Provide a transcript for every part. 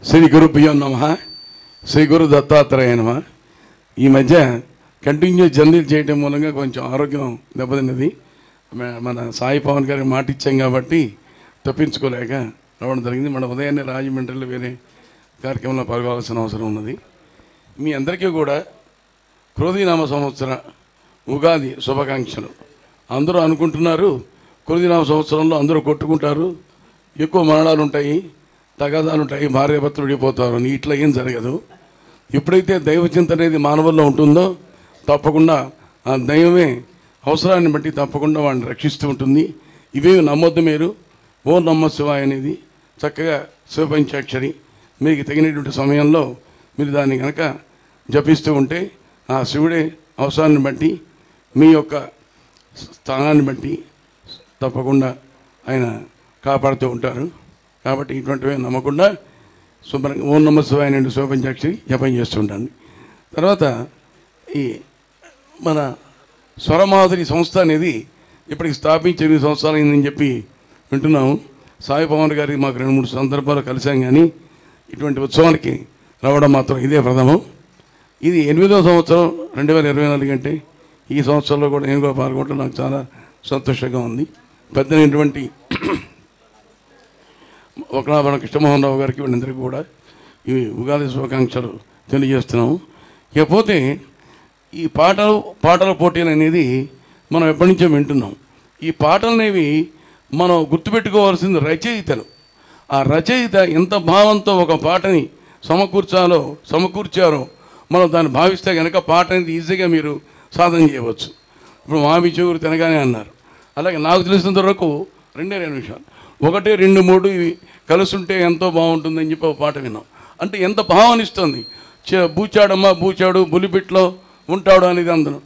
శ్రీ గురుభ్యో నమః. శ్రీ గురు దత్తాత్రేయ నమః. ఈ మధ్య కంటిన్యూస్ జర్నీలు చేయడం మూలంగా కొంచెం ఆరోగ్యం దెబ్బతిన్నది. మన సాయి పవన్ గారికి మాట ఇచ్చాం కాబట్టి తప్పించుకోలేక రావడం జరిగింది. మన ఉదయాన్నే రాజమండ్రిలో వేరే కార్యక్రమంలో పాల్గొవాల్సిన అవసరం ఉన్నది. మీ అందరికీ కూడా క్రోధీనామ సంవత్సర ఉగాది శుభాకాంక్షలు. అందరూ అనుకుంటున్నారు క్రోధీనామ సంవత్సరంలో అందరూ కొట్టుకుంటారు, ఎక్కువ మరణాలు ఉంటాయి, తగాదాలు ఉంటాయి, భార్యాభర్తలు విడిపోతారు అని. ఇట్లా ఏం జరగదు. ఎప్పుడైతే దైవచింత అనేది మానవుల్లో ఉంటుందో తప్పకుండా ఆ దైవమే అవసరాన్ని బట్టి తప్పకుండా వాడిని రక్షిస్తూ ఉంటుంది. ఇవేమి నమ్మొద్దు మీరు. ఓం నమః శివాయ అనేది చక్కగా శివపంచాక్షరి మీకు తగినటువంటి సమయంలో మీరు దాన్ని కనుక జపిస్తూ ఉంటే ఆ శివుడే అవసరాన్ని బట్టి మీ యొక్క స్థానాన్ని బట్టి తప్పకుండా ఆయన కాపాడుతూ ఉంటారు. కాబట్టి ఇటువంటివే నమ్మకుండా శుభ్రంగా ఓం నమః శివాయ నుండి శివపంచాక్షరి జపం చేస్తుంటాను. తర్వాత ఈ మన స్వరమాధురి సంస్థ అనేది ఇప్పటికి స్థాపించి 8 సంవత్సరాలు అయిందని చెప్పి వింటున్నాము. సాయి పవన్ గారి మాకు 2-3 సందర్భాలు కలిసాం, కానీ ఇటువంటి ఉత్సవానికి రావడం మాత్రం ఇదే ప్రథమం. ఇది 8వ సంవత్సరం 2024 అంటే ఈ సంవత్సరంలో కూడా నేను కూడా పాల్గొనడం నాకు చాలా సంతోషంగా ఉంది. పెద్దనటువంటి ఒకనాభరణ కృష్ణమోహన్ రావు గారికి వీళ్ళందరికీ కూడా ఈ ఉగాది శుభాకాంక్షలు తెలియజేస్తున్నాము. ఇకపోతే ఈ పాటల పోటీలు అనేది మనం ఎప్పటి నుంచో వింటున్నాం. ఈ పాటలు అనేవి మనం గుర్తుపెట్టుకోవాల్సింది రచయితలు. ఆ రచయిత ఎంత భావంతో ఒక పాటని సమకూర్చారో మనం దాన్ని భావిస్తే కనుక పాట అనేది ఈజీగా మీరు సాధన చేయవచ్చు. ఇప్పుడు మావి చెవురు తినగానే అన్నారు. అలాగే నాకు తెలిసినంత వరకు 2 నిమిషాలు 1, 2, 3 ఇవి కలుసుంటే ఎంతో బాగుంటుందని చెప్పి ఒక పాట విన్నాం. అంటే ఎంత భావన ఇస్తుంది. బూచాడమ్మ బూచాడు బులిపిట్లో ఉంటాడు అనేది అందరం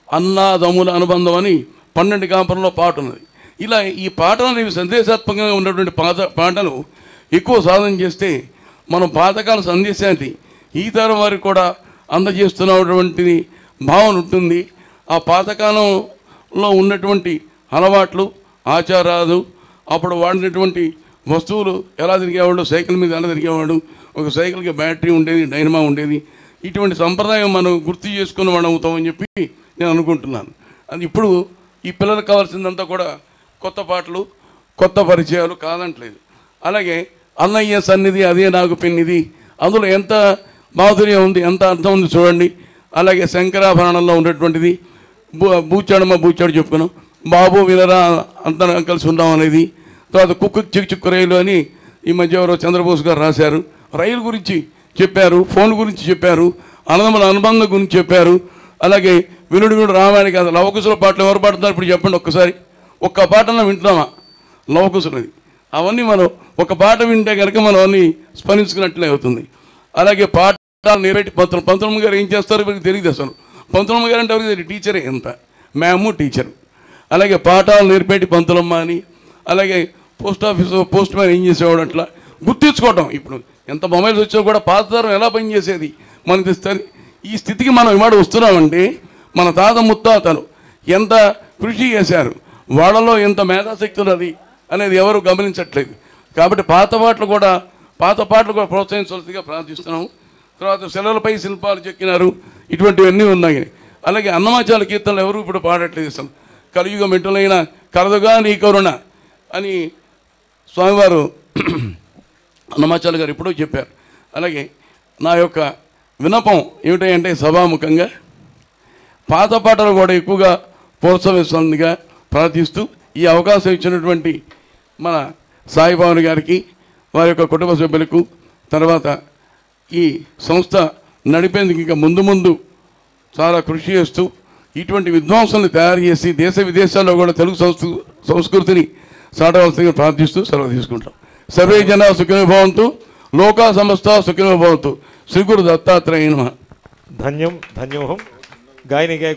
అన్నాదమ్ముల అనుబంధం అని 12 కాంపరంలో పాట ఉన్నది. ఇలా ఈ పాటలు అనేవి సందేశాత్మకంగా ఉన్నటువంటి పాటలు ఎక్కువ సాధన చేస్తే మనం పాతకాల సందేశాన్ని ఈ తరం వారికి కూడా అందజేస్తున్నటువంటిది భావన ఉంటుంది. ఆ పాతకాలంలో ఉన్నటువంటి అలవాట్లు, ఆచారాలు, అప్పుడు వాడినటువంటి వస్తువులు ఎలా తిరిగేవాడు, సైకిల్ మీద ఎలా తిరిగేవాడు, ఒక సైకిల్కి బ్యాటరీ ఉండేది, డైనమా ఉండేది. ఇటువంటి సంప్రదాయం మనం గుర్తు చేసుకుని వాడు అవుతామని చెప్పి నేను అనుకుంటున్నాను. అది ఇప్పుడు ఈ పిల్లలకు కావాల్సిందంతా కూడా కొత్త పాటలు, కొత్త పరిచయాలు కాదంటలేదు. అలాగే అన్నయ్య సన్నిధి అదే నాకు పెన్నిది, అందులో ఎంత మాధుర్యం ఉంది, ఎంత అర్థం ఉంది చూడండి. అలాగే శంకరాభరణంలో ఉన్నటువంటిది బూచాడమ్మ బూచాడు చెప్పుకున్నాం, బాబు వినరా అంతా కలిసి ఉన్నాం అనేది. తర్వాత కుక్కు చిక్కు రైలు అని ఈ మధ్య ఎవరో చంద్రబోస్ గారు రాశారు. రైలు గురించి చెప్పారు, ఫోన్ గురించి చెప్పారు, అన్నదమ్ముల అనుబంధం గురించి చెప్పారు. అలాగే వినుడు రామాయణకి అది లవకుశల పాటలు ఎవరు పాడుతున్నారు ఇప్పుడు చెప్పండి ఒక్కసారి. ఒక్క పాటన వింటున్నామా లవకుశలది? అవన్నీ మనం ఒక పాట వింటే కనుక మనం అన్నీ స్మరించుకున్నట్లే అవుతుంది. అలాగే పాఠాలు నేర్పేటి పంతులమ్మ గారు ఏం చేస్తారో మీకు తెలియదు అసలు. పంతులమ్మ గారు అంటే ఎవరికి టీచరే, ఎంత మ్యాము టీచరు. అలాగే పాఠాలు నేర్పేటి పంతులమ్మ అని, అలాగే పోస్ట్ మ్యాన్ ఏం చేసేవాడు, అట్లా గుర్తించుకోవటం. ఇప్పుడు ఎంత మొబైల్స్ వచ్చా కూడా పాత తరం ఎలా పనిచేసేది మనకి తెస్తుంది. ఈ స్థితికి మనం ఇవాడు వస్తున్నామంటే మన తాత ముత్తాతలు ఎంత కృషి చేశారు, వాళ్ళలో ఎంత మేధాశక్తి ఉన్నది అనేది ఎవరు గమనించట్లేదు. కాబట్టి పాత పాటలు కూడా ప్రోత్సహించవలసిగా ప్రార్థిస్తున్నాము. తర్వాత శిలలపై శిల్పాలు చెక్కినారు, ఇటువంటివన్నీ ఉన్నాయి. అలాగే అన్నమాచాల కీర్తనలు ఎవరు ఇప్పుడు పాడట్లేదు. అసలు కలియుగ మెట్టులైన కరదుగా నీ కరుణ అని స్వామివారు అన్నమాచార్య గారు ఎప్పుడో చెప్పారు. అలాగే నా యొక్క విన్నపం ఏమిటంటే సభాముఖంగా పాత పాటలు కూడా ఎక్కువగా ప్రోత్సహిస్తుందిగా ప్రార్థిస్తూ ఈ అవకాశం ఇచ్చినటువంటి మన సాయి పవన్ గారికి, వారి యొక్క కుటుంబ సభ్యులకు, తర్వాత ఈ సంస్థ నడిపేందుకు ఇంకా ముందు చాలా కృషి చేస్తూ ఇటువంటి విద్వాంసులను తయారు చేసి దేశ విదేశాల్లో కూడా తెలుగు సంస్కృతిని సాటవలసిందిగా ప్రార్థిస్తూ సెలవు తీసుకుంటాం. సర్వే జనా సుఖినో భవంతు, లోకా సమస్త సుఖినో భవంతు. శ్రీ గురు దత్తాత్రేయ నమః. ధన్యం ధన్యోహం. గాయని గాయకు